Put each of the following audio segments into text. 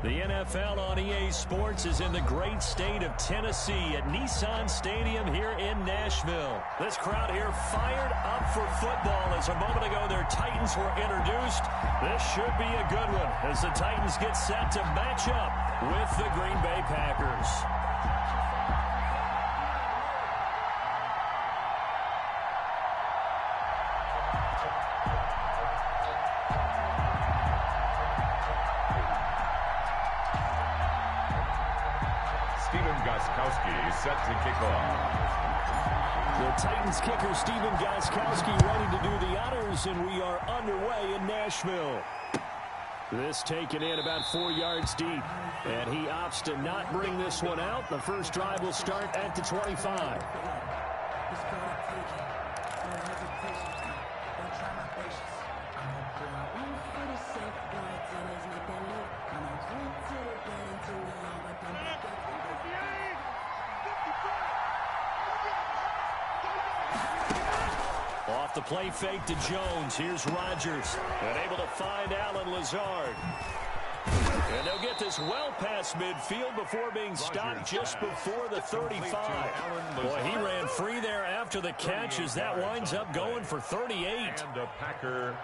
The NFL on EA Sports is in the great state of Tennessee at Nissan Stadium here in Nashville. This crowd here fired up for football as a moment ago their Titans were introduced. This should be a good one as the Titans get set to match up with the Green Bay Packers. Set to kick off. The Titans kicker Stephen Gostkowski ready to do the honors, and we are underway in Nashville. This taken in about 4 yards deep, and he opts to not bring this one out. The first drive will start at the 25. Off the play fake to Jones. Here's Rodgers. And able to find Allen Lazard. And they'll get this well past midfield before being stopped just before the 35. Boy, he ran free there after the catch as that winds up going for 38.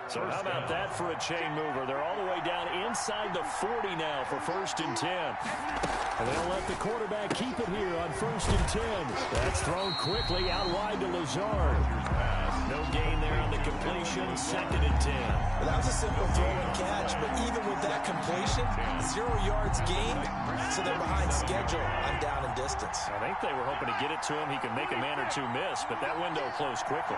So how about that for a chain mover? They're all the way down inside the 40 now for 1st and 10. And they'll let the quarterback keep it here on 1st and 10. That's thrown quickly out wide to Lazard. No gain there on the completion. 2nd and 10. Well, that was a simple throw and catch, but even with that completion, 0 yards gained, so they're behind schedule on down and distance. I think they were hoping to get it to him. He could make a man or two miss, but that window closed quickly.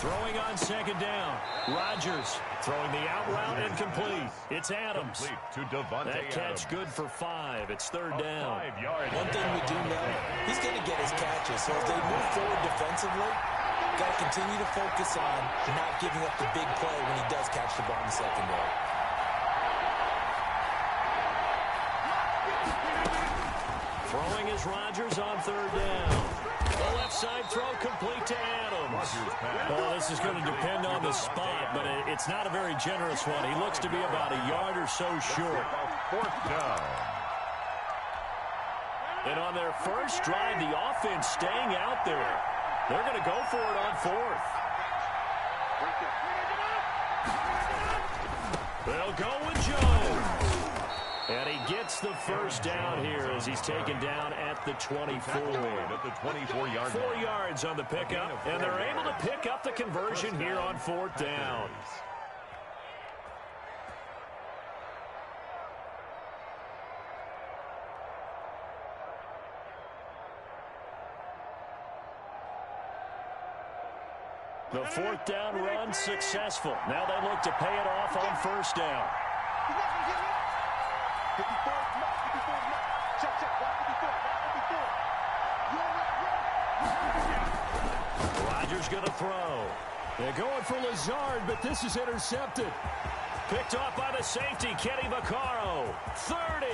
Throwing on 2nd down. Rodgers throwing the out route incomplete. It's Adams. That catch good for 5. It's 3rd down. One thing we do know, he's going to get his catches. So as they move forward defensively, got to continue to focus on not giving up the big play when he does catch the ball in the secondary. Throwing is Rodgers on 3rd down. The left side throw complete to Adams. Well, this is going to depend on the spot, but it's not a very generous one. He looks to be about a yard or so short. 4th down. And on their first drive, the offense staying out there. They're going to go for it on 4th. They'll go with Jones. And he gets the 1st down here as he's taken down at the 24. At the 24-yard 4 yards on the pickup, and they're able to pick up the conversion here on 4th down. The 4th down run successful. Now they look to pay it off on 1st down. Rodgers going to throw. They're going for Lazard, but this is intercepted. Picked off by the safety, Kenny Vaccaro. 30,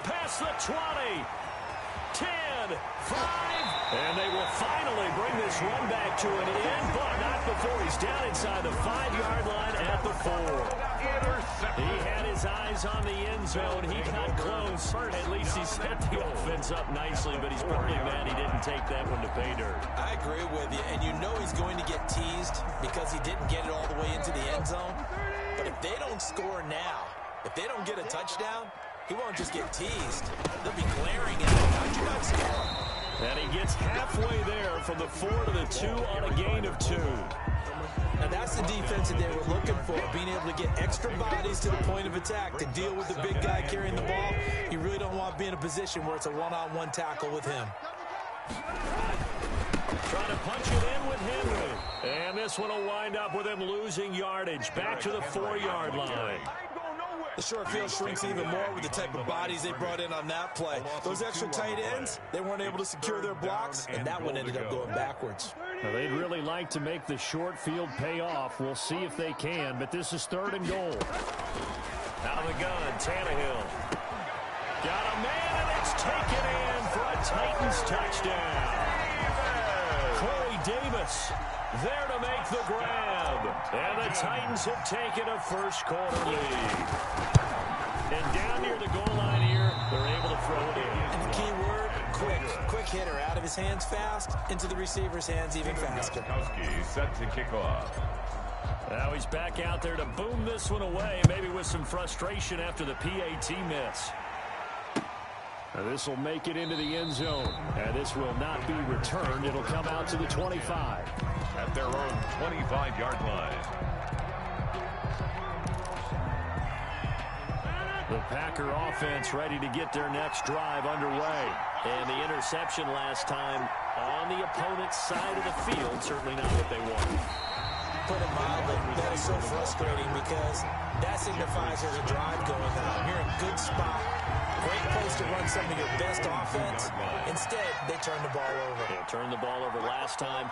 past the 20, 10, 5, and they will finally bring this run back to an end, but not before he's down inside the 5-yard line at the 4. He had his eyes on the end zone. He got close. At least he set the offense up nicely, but he's probably mad he didn't take that one to pay dirt. I agree with you, and you know he's going to get teased because he didn't get it all the way into the end zone. But if they don't score now, if they don't get a touchdown, he won't just get teased. They'll be glaring at him. How'd you not score? And he gets halfway there from the 4 to the 2 on a gain of 2. Now that's the defense that they were looking for, being able to get extra bodies to the point of attack to deal with the big guy carrying the ball. You really don't want to be in a position where it's a one-on-one tackle with him. Trying to punch it in with Henry. And this one will wind up with him losing yardage back to the 4-yard line. The short field shrinks even more with the type of bodies they brought in on that play. Those extra tight ends, they weren't able to secure their blocks, and that one ended up going backwards. Now, they'd really like to make the short field pay off. We'll see if they can, but this is 3rd and goal. Out of the gun, Tannehill. Got a man, and it's taken in for a Titans touchdown. Corey Davis There to make the grab. And the Titans have taken a first-quarter lead. And down near the goal line here, they're able to throw it in. And the key word, quick. Quick hitter out of his hands fast, into the receiver's hands even faster. Set to kick off. Now he's back out there to boom this one away, maybe with some frustration after the PAT miss. This will make it into the end zone. And this will not be returned. It'll come out to the 25. At their own 25-yard line. The Packer offense ready to get their next drive underway. And the interception last time on the opponent's side of the field, certainly not what they wanted. Put it mildly, that is so frustrating because that signifies there's a drive going on. You're in a good spot. Great place to run some of your best offense. Instead, they turn the ball over. Yeah, turned the ball over last time.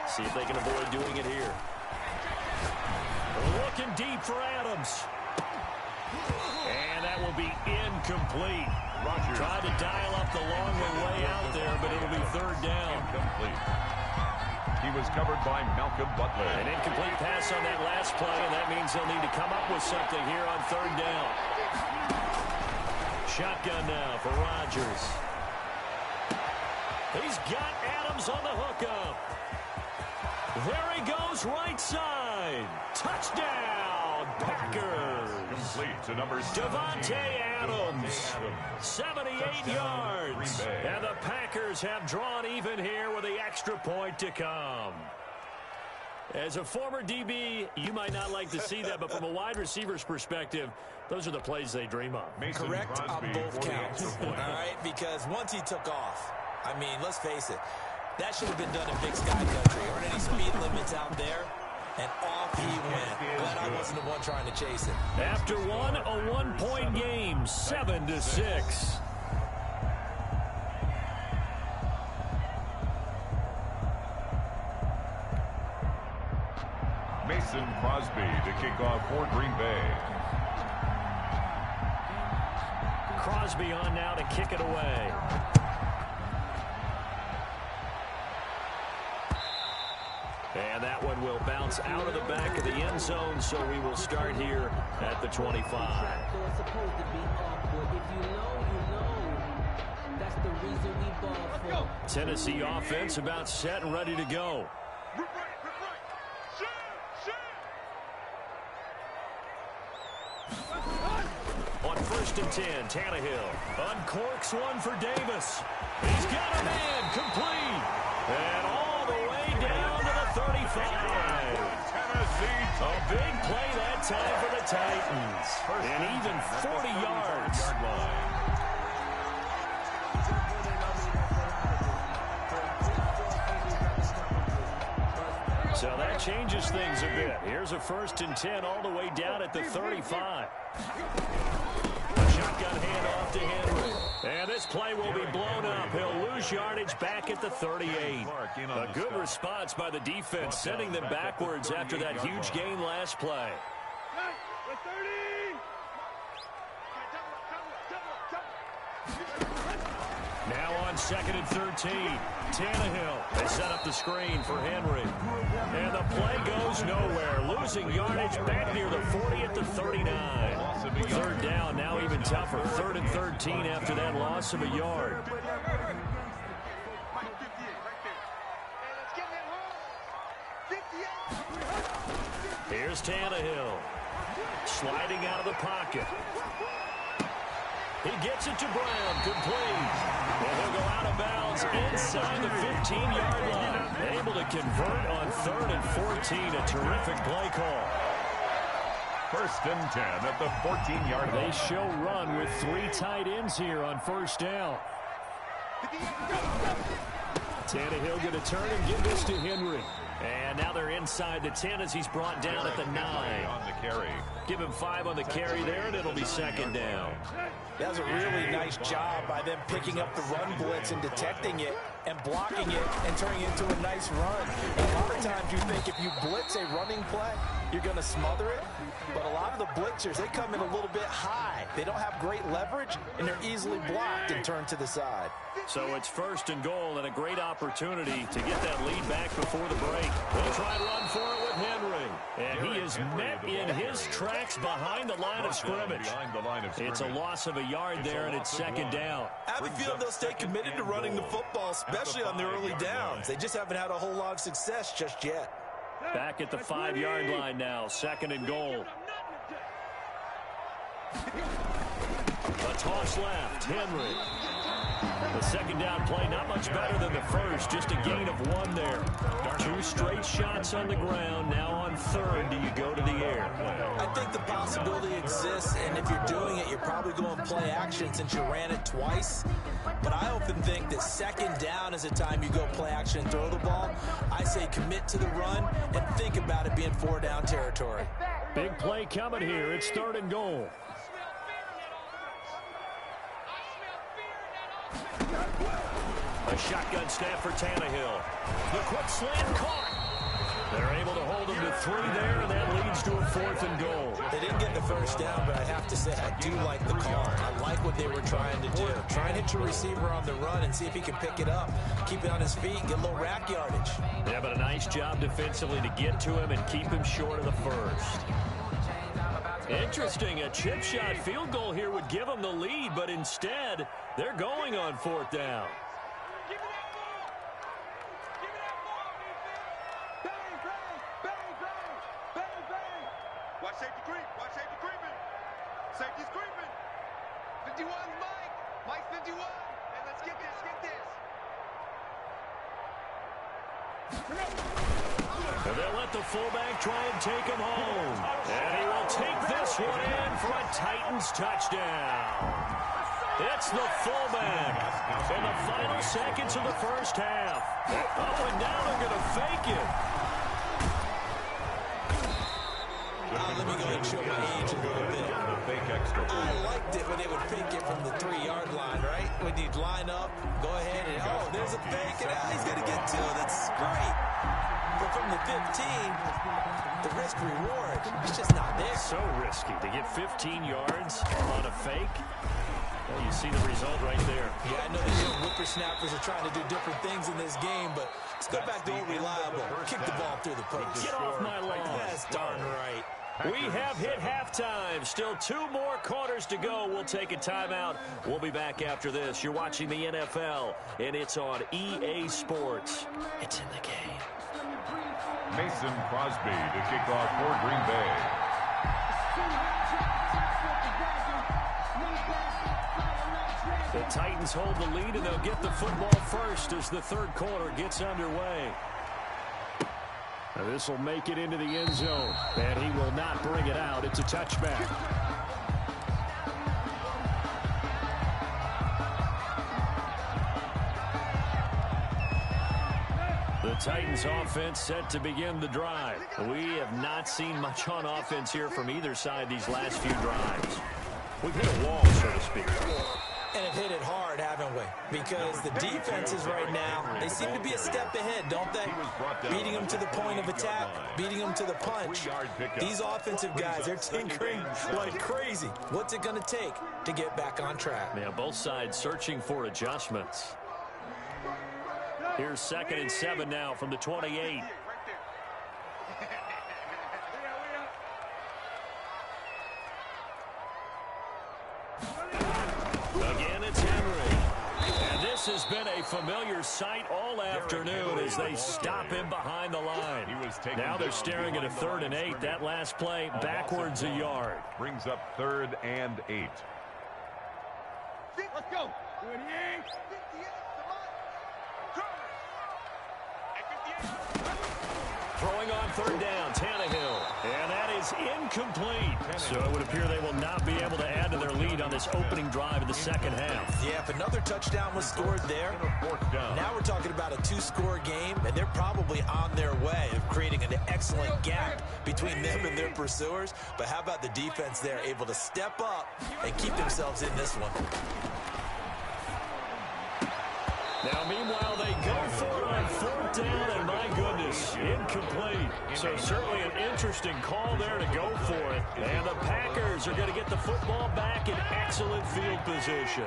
See if they can avoid doing it here. Looking deep for Adams. And that will be incomplete. Tried to dial up the long way out there, but it'll be third down. Incomplete. He was covered by Malcolm Butler. An incomplete pass on that last play, and that means they'll need to come up with something here on third down. Shotgun now for Rodgers. He's got Adams on the hookup. There he goes, right side. Touchdown, Packers. Complete to number Davante Adams, 78 yards. And the Packers have drawn even here with the extra point to come. As a former DB, you might not like to see that, but from a wide receiver's perspective, those are the plays they dream of. Correct on both counts. All right, because once he took off, I mean, let's face it, that should have been done in Big Sky Country. Aren't any speed limits out there? And off he went. Glad I wasn't the one trying to chase it. After one, a one-point game, 7-6. Mason Crosby to kick off for Green Bay. Crosby on now to kick it away. And that one will bounce out of the back of the end zone, so we will start here at the 25. Tennessee offense about set and ready to go. On 1st and 10, Tannehill uncorks one for Davis. He's got a man complete. And all the way down to the 35. A big play that time for the Titans. And even 40 yards. So that changes things a bit. Here's a 1st and 10 all the way down at the 35. A shotgun handoff to Henry. And this play will be blown up. He'll lose yardage back at the 38. A good response by the defense, sending them backwards after that huge gain last play. Now on 2nd and 13, Tannehill. They set up the screen for Henry. And the play goes nowhere. Losing yardage back near the 40 at the 39. Third down, now even tougher. 3rd and 13 after that loss of a yard. Here's Tannehill. Sliding out of the pocket. He gets it to Brown, complete. And he'll go out of bounds inside the 15-yard line. Able to convert on 3rd and 14. A terrific play call. 1st and 10 at the 14-yard line. They show run with 3 tight ends here on 1st down. Tannehill going to turn and give this to Henry. And now they're inside the 10 as he's brought down at the 9. On the carry. Give him 5 on the carry there, and it'll be 2nd down. That was a really nice job by them picking up the run blitz and detecting it and blocking it and turning it into a nice run. And a lot of times you think if you blitz a running play, you're going to smother it. But a lot of the blitzers, they come in a little bit high. They don't have great leverage, and they're easily blocked and turned to the side. So it's 1st and goal and a great opportunity to get that lead back before the break. They'll try to run for it with Henry. And he is met in his tracks behind the line of scrimmage. It's a loss of a yard there, and it's 2nd down. I have a feeling they'll stay committed to running the football, especially on the early downs. They just haven't had a whole lot of success just yet. Back at the 5-yard line now, 2nd and goal. A toss left, Henry. The 2nd down play, not much better than the first, just a gain of 1 there. 2 straight shots on the ground. Now on 3rd, do you go to the air? I think the possibility exists, and if you're doing it, you're probably going play action since you ran it twice. But I often think that 2nd down is the time you go play action and throw the ball. I say commit to the run and think about it being 4-down territory. Big play coming here. It's 3rd and goal. A shotgun snap for Tannehill. The quick slant caught. They're able to hold him to 3 there, and that leads to a 4th and goal. They didn't get the first down, but I have to say I do like the call. I like what they were trying to do. Try and hit your receiver on the run and see if he can pick it up. Keep it on his feet, get a little rack yardage. Yeah, but a nice job defensively to get to him and keep him short of the first. Interesting, a chip shot field goal here would give them the lead, but instead, they're going on 4th down. Watch safety creep. Watch safety creeping. Safety's creeping. 51's Mike. Mike's 51. And let's get this. Get this. And they'll let the fullback try and take him home. And he will take this one in for a Titans touchdown. It's the fullback in the final seconds of the first half. Oh, and now they're going to fake it. Let me go ahead and show my age a little bit. I liked it when they would fake it from the 3-yard line, right? When you'd line up, go ahead and, oh, there's a fake, and he's going to get 2. That's great. But from the 15, the risk-reward is just not there. So risky to get 15 yards on a fake. Well, you see the result right there. Yeah, I know the young whippersnappers are trying to do different things in this game, but let's go back to old reliable. Kick the ball through the post. Get off my lawn. That's darn right. We have hit halftime. Still 2 more quarters to go. We'll take a timeout. We'll be back after this. You're watching the NFL, and it's on EA Sports. It's in the game. Mason Crosby to kick off for Green Bay. The Titans hold the lead, and they'll get the football first as the 3rd quarter gets underway. This will make it into the end zone, and he will not bring it out. It's a touchback. The Titans offense set to begin the drive. We have not seen much on offense here from either side these last few drives. We've hit a wall, so to speak. And have hit it hard, haven't we? Because the defenses right now, they seem to be a step ahead, don't they? Beating them to the point of attack, beating them to the punch. These offensive guys, they're tinkering like crazy. What's it going to take to get back on track? Yeah, both sides searching for adjustments. Here's 2nd and 7 now from the 28. Again, it's Henry. And this has been a familiar sight all afternoon as they stop him behind the line. Now they're staring at a 3rd and 8. That last play backwards a yard. Brings up 3rd and 8. Let's go. 28. Throwing on 3rd down, Tannehill. And that is incomplete. So it would appear they will not be able to add to their lead on this opening drive of the 2nd half. Yeah, if another touchdown was scored there, now we're talking about a 2-score game, and they're probably on their way of creating an excellent gap between them and their pursuers. But how about the defense there, able to step up and keep themselves in this one? Now, meanwhile, they brought down, and my goodness, incomplete. So certainly an interesting call there to go for it. And the Packers are going to get the football back in excellent field position.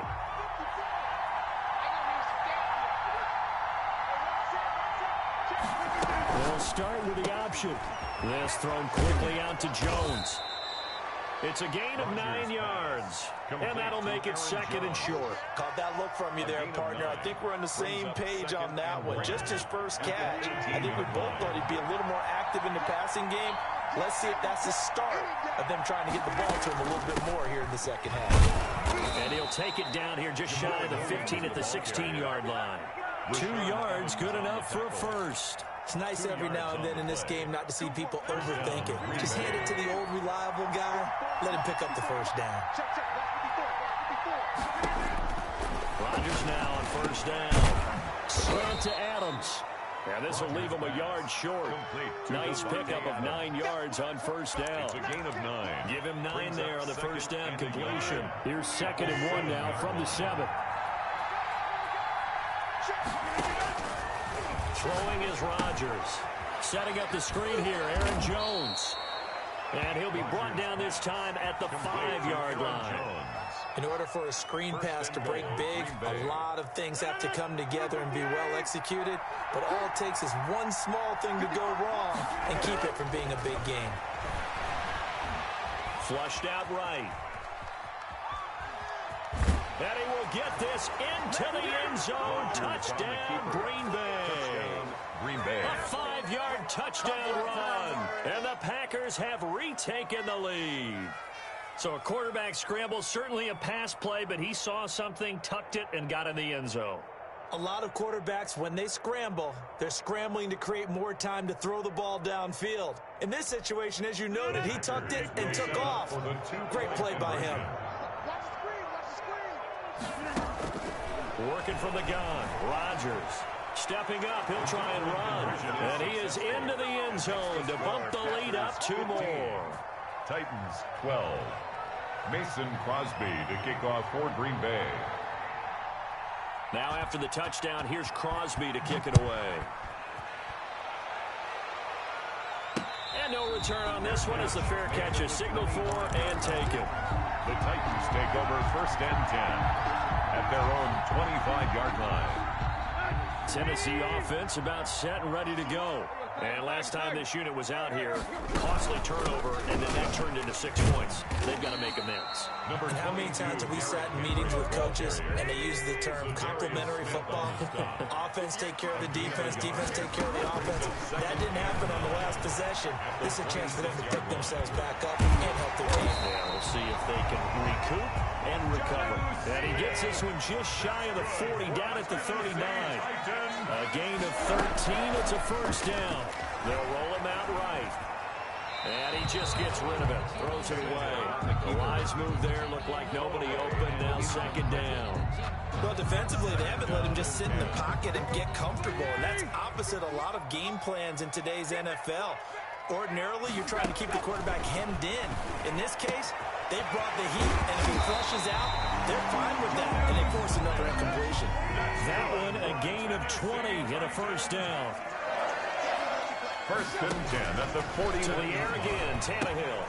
They'll start with the option. This thrown quickly out to Jones. It's a gain of 9 yards, and that'll make it second and short. Caught that look from you there, partner. I think we're on the same page on that one. Just his first catch. I think we both thought he'd be a little more active in the passing game. Let's see if that's the start of them trying to get the ball to him a little bit more here in the second half. And he'll take it down here just shy of the 15 at the 16-yard line. 2 yards, good enough for a first. It's nice every now and then in this game not to see people overthink it. Just hand it to the old reliable guy. Let him pick up the first down. Rodgers now on first down. Slant to Adams. And this will leave him a yard short. Nice pickup of 9 yards on first down. It's a gain of 9. Give him 9 there on the first down completion. Here's 2nd and 1 now from the 7. Throwing is Rodgers. Setting up the screen here, Aaron Jones. And he'll be brought down this time at the 5-yard line. In order for a screen pass to break big, a lot of things have to come together and be well executed. But all it takes is one small thing to go wrong and keep it from being a big game. Flushed out right. And he will get this into the end zone. Touchdown, Green Bay. A 5-yard touchdown run. And the Packers have retaken the lead. So a quarterback scramble, certainly a pass play, but he saw something, tucked it, and got in the end zone. A lot of quarterbacks, when they scramble, they're scrambling to create more time to throw the ball downfield. In this situation, as you noted, he tucked it and took off. Great play by him. Working from the gun, Rodgers. Stepping up, he'll try and run. And he is into the end zone to bump the lead up 2 more. Titans 12. Mason Crosby to kick off for Green Bay. Now after the touchdown, here's Crosby to kick it away. And no return on this one as the fair catch is signaled for and taken. The Titans take over 1st and 10 at their own 25-yard line. Tennessee offense about set and ready to go. And last time this unit was out here, costly turnover, and then that turned into 6 points. They've got to make amends. And how many times have we sat in meetings with coaches and they use the term complementary football? Offense take care of the defense, defense take care of the offense. That didn't happen on the last possession. This is a chance for them to pick themselves back up and help their team. Yeah, we'll see if they can recoup and recover. And he gets this one just shy of the 40, down at the 39. A gain of 13, it's a first down. They'll roll him out right. And he just gets rid of it, throws it away. The wise move there, looked like nobody open, now 2nd down. Well, defensively, they haven't let him just sit in the pocket and get comfortable. And that's opposite a lot of game plans in today's NFL. Ordinarily, you're trying to keep the quarterback hemmed in. In this case, they brought the heat, and if he flushes out, they're fine with that, and they force another incompletion. That one, a gain of 20 and a first down. 1st and 10 at the 40. To the air again, Tannehill.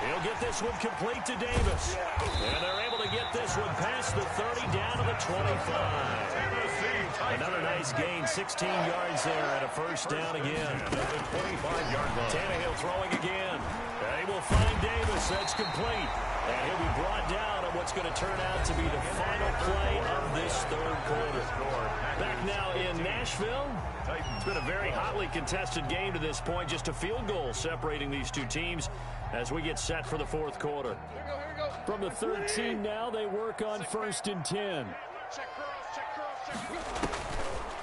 He'll get this one complete to Davis. And they're able to get this one past the 30, down to the 25. Another nice gain, 16 yards there and a first down again. At the 25-yard line. Tannehill throwing again. They will find Davis. That's complete. And he'll be brought down on what's going to turn out to be the final play of this 3rd quarter. Back now in Nashville. It's been a very hotly contested game to this point. Just a field goal separating these two teams as we get set for the 4th quarter. From the 13 now, they work on 1st and 10.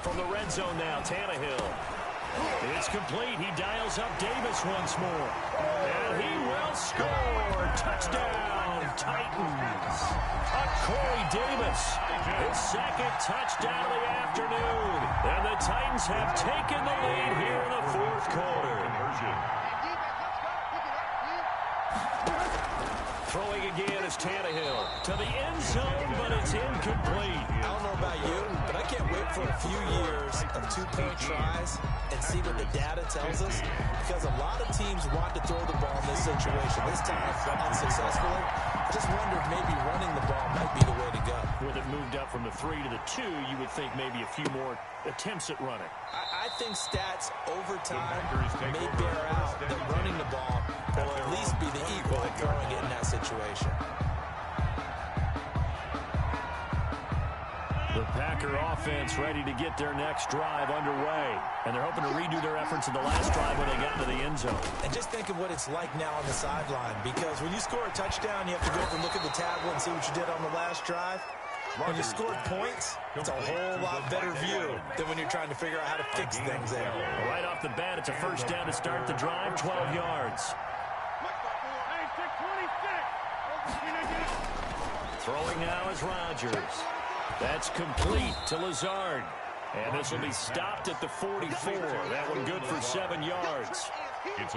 From the red zone now, Tannehill. It's complete. He dials up Davis once more. And he will score. Touchdown, Titans. Corey Davis, his 2nd touchdown of the afternoon. And the Titans have taken the lead here in the 4th quarter. Throwing again is Tannehill to the end zone, but it's incomplete. I don't know about you, but I can't wait for a few years of two-point tries and see what the data tells us, because a lot of teams want to throw the ball in this situation. This time, unsuccessfully. I just wonder if maybe running the ball might be the way to go. With it moved up from the 3 to the 2, you would think maybe a few more attempts at running. I think stats over time may bear out that running the ball will at least be the equal of throwing it in that situation. The Packer offense ready to get their next drive underway. And they're hoping to redo their efforts in the last drive when they got into the end zone. And just think of what it's like now on the sideline, because when you score a touchdown, you have to go over and look at the tablet and see what you did on the last drive. When you scored points, it's a whole lot better view than when you're trying to figure out how to fix things there. Right off the bat, it's a first down to start the drive, 12 yards. Throwing now is Rodgers. That's complete to Lazard. And this will be stopped at the 44. That one good for 7 yards.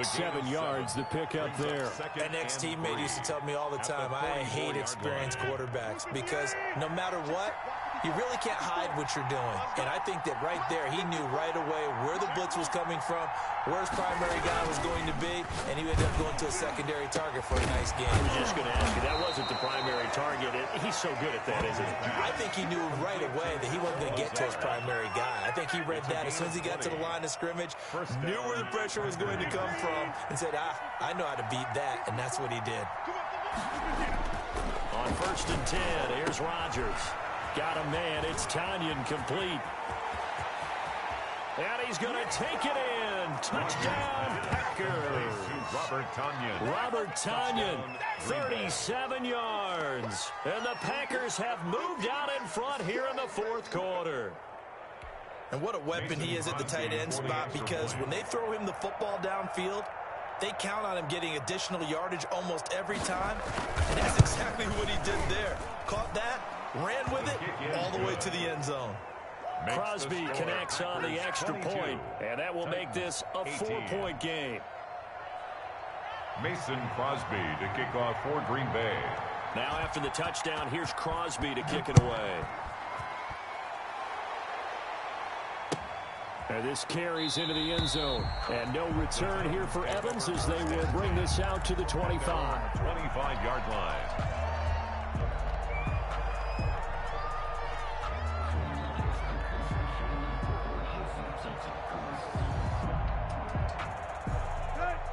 7 yards, the pickup there. An ex-teammate used to tell me all the time, I hate experienced quarterbacks, because no matter what, you really can't hide what you're doing. And I think that right there, he knew right away where the blitz was coming from, where his primary guy was going to be, and he ended up going to a secondary target for a nice game. I was just going to ask you, that wasn't the primary target. He's so good at that, isn't he? I think he knew right away that he wasn't going to get to his primary guy. I think he read that as soon as he got to the line of scrimmage, knew where the pressure was going to come from, and said, I know how to beat that, and that's what he did. On 1st and 10, here's Rodgers. Got a man, it's Tanyan complete. And he's going to take it in. Touchdown, Packers. Robert Tanyan, 37 yards. And the Packers have moved out in front here in the 4th quarter. And what a weapon he is at the tight end spot, because when they throw him the football downfield, they count on him getting additional yardage almost every time. And that's exactly what he did there. Caught that, ran with it, all the way to the end zone. Crosby connects on the extra point, and that will make this a 4-point game. Mason Crosby to kick off for Green Bay. Now after the touchdown, here's Crosby to kick it away. And this carries into the end zone. And no return here for Evans as they will bring this out to the 25. 25-yard line.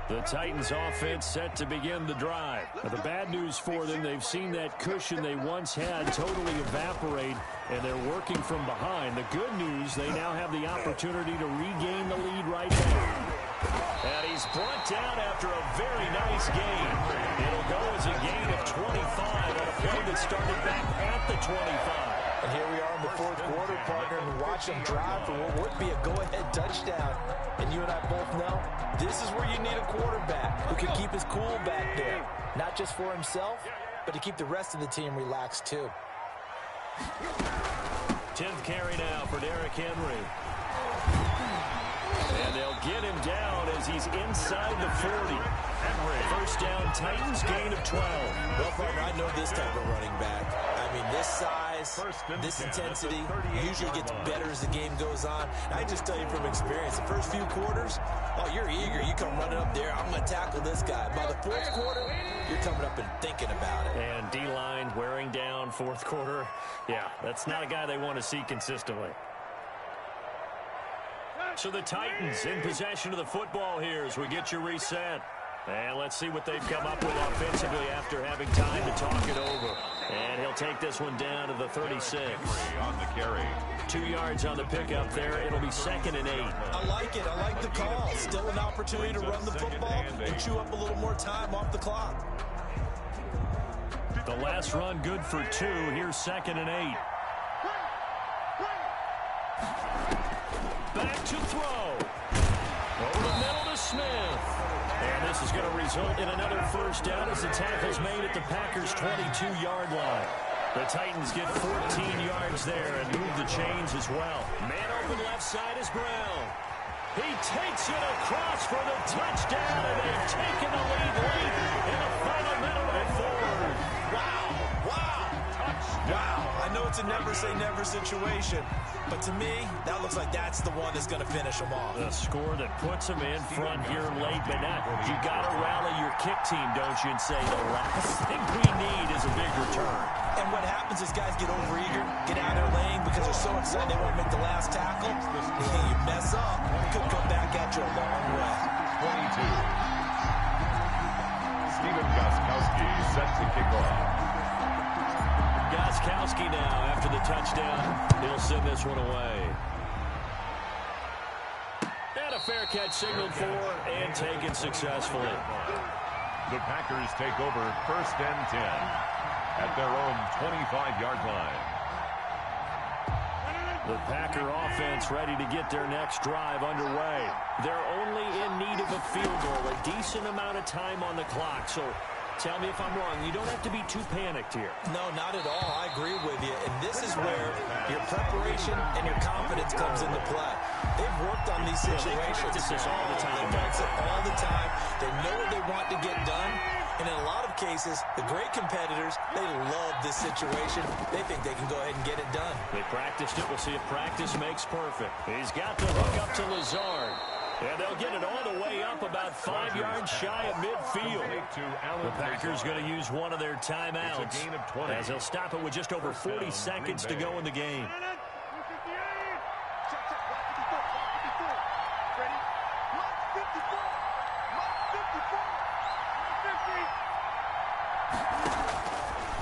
The Titans offense set to begin the drive. Now, the bad news for them, they've seen that cushion they once had totally evaporate, and they're working from behind. The good news, they now have the opportunity to regain the lead right now. And he's brought down after a very nice gain. It'll go as a gain of 25 on a play that started back at the 25. And here we are in the 4th quarter, partner, and watch him drive for what would be a go-ahead touchdown. And you and I both know this is where you need a quarterback who can keep his cool back there. Not just for himself, but to keep the rest of the team relaxed too. 10th carry now for Derrick Henry. And they'll get him down as he's inside the 40. First down, Titans, gain of 12. Well, partner, I know this type of running back. I mean, this size, this intensity usually gets better as the game goes on. And I just tell you from experience, the first few quarters, oh, you're eager. You come running up there, I'm going to tackle this guy. By the 4th quarter, you're coming up and thinking about it. And D-line wearing down 4th quarter. Yeah, that's not a guy they want to see consistently. So the Titans in possession of the football here as we get you reset. And let's see what they've come up with offensively after having time to talk it over. And he'll take this one down to the 36. On the carry. 2 yards on the pickup there. It'll be 2nd and 8. I like it. I like the call. Still an opportunity to run the football and chew up a little more time off the clock. The last run good for 2. Here's 2nd and 8. Back to throw. Over the middle to Smith. And this is going to result in another first down as the tackle's made at the Packers' 22-yard line. The Titans get 14 yards there and move the chains as well. Man open left side is Brown. He takes it across for the touchdown, and they've taken the lead late in the final minute of the 4th. Wow. I know it's a never-say-never situation. But to me, that looks like that's the one that's going to finish them off. The score that puts them in front here late, but now you got to rally your kick team, don't you, and say the last thing we need is a big return. And what happens is guys get overeager, get out of their lane because they're so excited they want to make the last tackle. You mess up, could come back at you a long way. 22. Steven Gostkowski set to kick off. Gostkowski now, after the touchdown, he'll send this one away. And a fair catch signaled for and taken successfully. The Packers take over 1st and 10 at their own 25-yard line. The Packer offense ready to get their next drive underway. They're only in need of a field goal, a decent amount of time on the clock. So tell me if I'm wrong. You don't have to be too panicked here. No, not at all. I agree with you. And this is where your preparation and your confidence comes into play. They've worked on these situations. They practice all the time. They practice it all the time. They know what they want to get done. And in a lot of cases, the great competitors, they love this situation. They think they can go ahead and get it done. They practiced it. We'll see if practice makes perfect. He's got the hook up to Lazard. And they'll get it all the way up about 5 yards shy of midfield. The Packers going to use one of their timeouts as they'll stop it with just over 40 seconds to go in the game.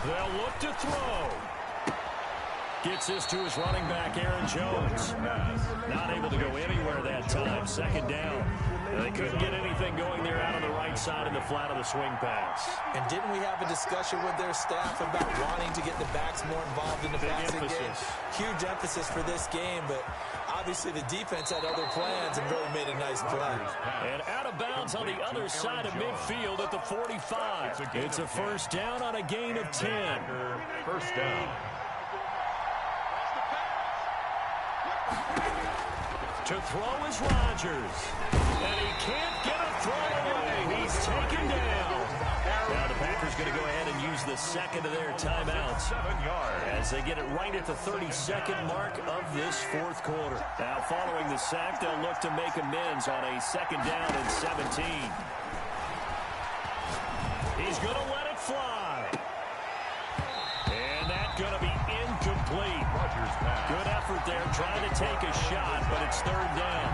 They'll look to throw. Gets this to his running back, Aaron Jones. Not able to go anywhere that time. 2nd down. They couldn't get anything going there out on the right side of the flat of the swing pass. And didn't we have a discussion with their staff about wanting to get the backs more involved in the passing game? Huge emphasis for this game, but obviously the defense had other plans and really made a nice play. And out of bounds on the other side of midfield at the 45. It's a 1st down on a gain of 10. 1st down. To throw is Rodgers. And he can't get a throw away. He's taken down. Now the Packers going to go ahead and use the 2nd of their timeouts 7 yards as they get it right at the 32nd mark of this 4th quarter. Now following the sack, they'll look to make amends on a 2nd down and 17. He's going to let it fly. And that's going to be incomplete. Good effort there, trying to take a shot, but it's 3rd down.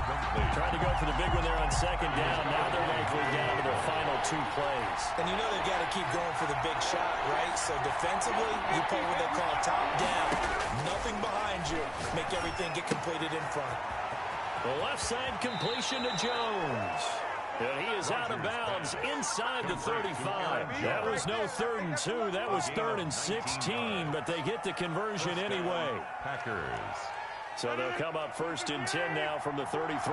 Trying to go for the big one there on 2nd down. Now they're likely down to their final 2 plays. And you know they've got to keep going for the big shot, right? So defensively, you play what they call top down. Nothing behind you. Make everything get completed in front. The left side completion to Jones. And he is out of bounds inside the 35. That was no 3rd and 2. That was 3rd and 16, but they get the conversion anyway. Packers. So they'll come up 1st and 10 now from the 33.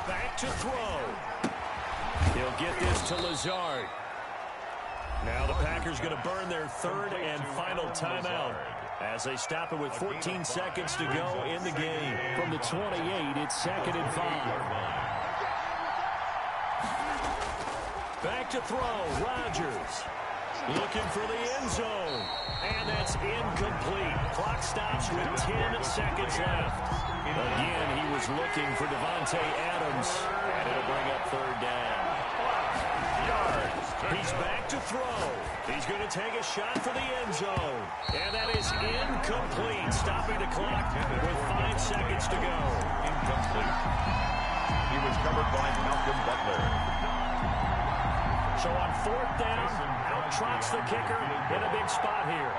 Back to throw. He'll get this to Lazard. Now the Packers going to burn their 3rd and final timeout as they stop it with 14 seconds to go in the game. From the 28, it's 2nd and 5. Back to throw, Rodgers. Looking for the end zone. And that's incomplete. Clock stops with 10 seconds left. Again, he was looking for Devontae Adams. And it'll bring up 3rd down. He's back to throw. He's going to take a shot for the end zone. And that is incomplete. Stopping the clock with 5 seconds to go. Incomplete. He was covered by Malcolm Butler. So on 4th down, out trots the kicker in a big spot here.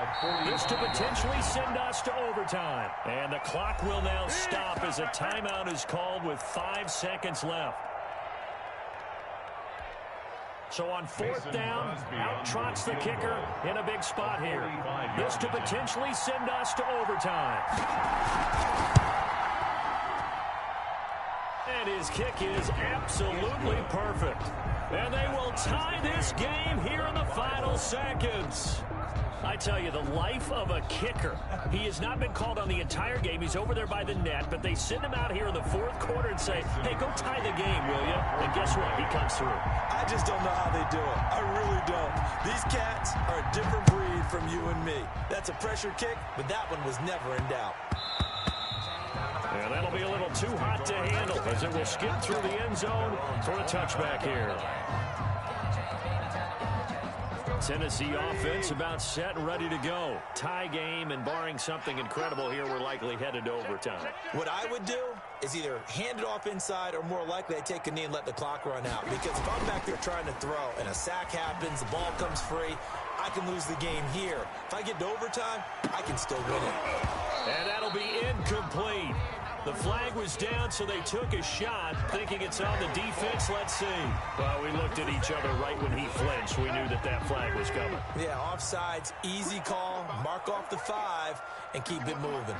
This to potentially send us to overtime. And the clock will now stop as a timeout is called with 5 seconds left. So on 4th down, out trots the kicker in a big spot here. This to potentially send us to overtime. And his kick is absolutely perfect. And they will tie this game here in the final seconds. I tell you, the life of a kicker. He has not been called on the entire game. He's over there by the net, but they send him out here in the fourth quarter and say, hey, go tie the game, will you? And guess what? He comes through. I just don't know how they do it. I really don't. These cats are a different breed from you and me. That's a pressure kick, but that one was never in doubt. And that'll be a little too hot to handle as it will skip through the end zone for a touchback here. Tennessee offense about set and ready to go. Tie game, and barring something incredible here, we're likely headed to overtime. What I would do is either hand it off inside or more likely I take a knee and let the clock run out. Because if I'm back there trying to throw and a sack happens, the ball comes free, I can lose the game here. If I get to overtime, I can still win it. And that'll be incomplete. The flag was down, so they took a shot, thinking it's on the defense. Let's see. Well, we looked at each other right when he flinched. We knew that that flag was coming. Yeah, offsides, easy call, mark off the 5, and keep it moving.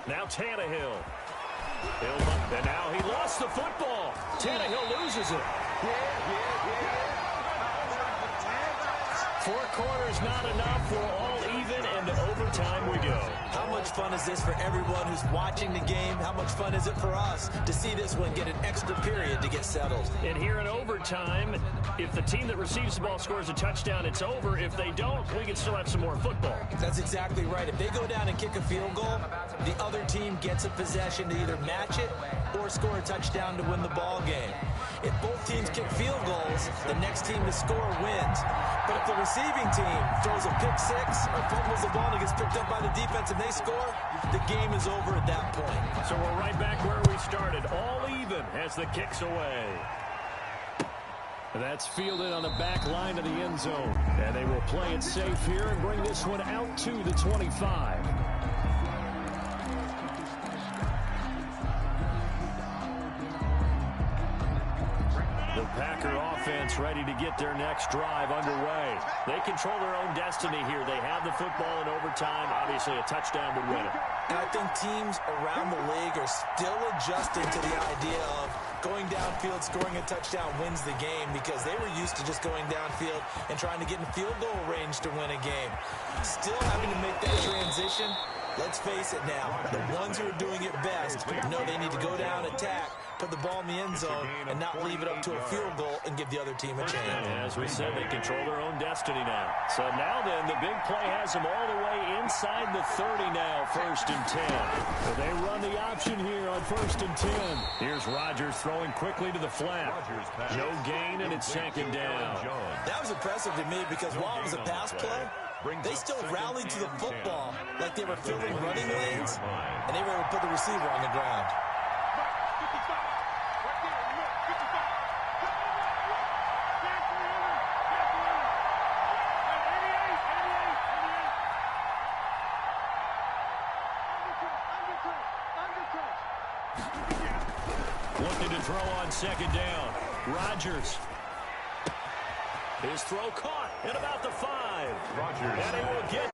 Now Tannehill. And now he lost the football. Tannehill loses it. Four quarters not enough. We're all even, and to overtime we go. How much fun is this for everyone who's watching the game? How much fun is it for us to see this one get an extra period to get settled? And here in overtime, if the team that receives the ball scores a touchdown, it's over. If they don't, we can still have some more football. That's exactly right. If they go down and kick a field goal, the other team gets a possession to either match it or score a touchdown to win the ball game. If both teams kick field goals, the next team to score wins. But if the receiving team throws a pick six or fumbles the ball and gets picked up by the defense and they score, the game is over at that point. So we're right back where we started, all even as the kick's away. That's fielded on the back line of the end zone. And they will play it safe here and bring this one out to the 25. The Packer offense ready to get their next drive underway. They control their own destiny here. They have the football in overtime. Obviously, a touchdown would win it. And I think teams around the league are still adjusting to the idea of going downfield, scoring a touchdown wins the game, because they were used to just going downfield and trying to get in field goal range to win a game. Still having to make that transition. Let's face it now, the ones who are doing it best know they need to go down, attack, put the ball in the end zone, and not leave it up to a field goal and give the other team a chance. As we said, they control their own destiny now. So now then, the big play has them all the way inside the 30 now, 1st and 10. So they run the option here on 1st and 10. Here's Rodgers throwing quickly to the flat. No gain, and it's 2nd down. That was impressive to me because while it was a pass play, they still rallied to the football like they were filling running lanes, and they were able to put the receiver on the ground. Looking to throw on 2nd down. Rodgers. His throw caught at about the 5. Rodgers. And he will get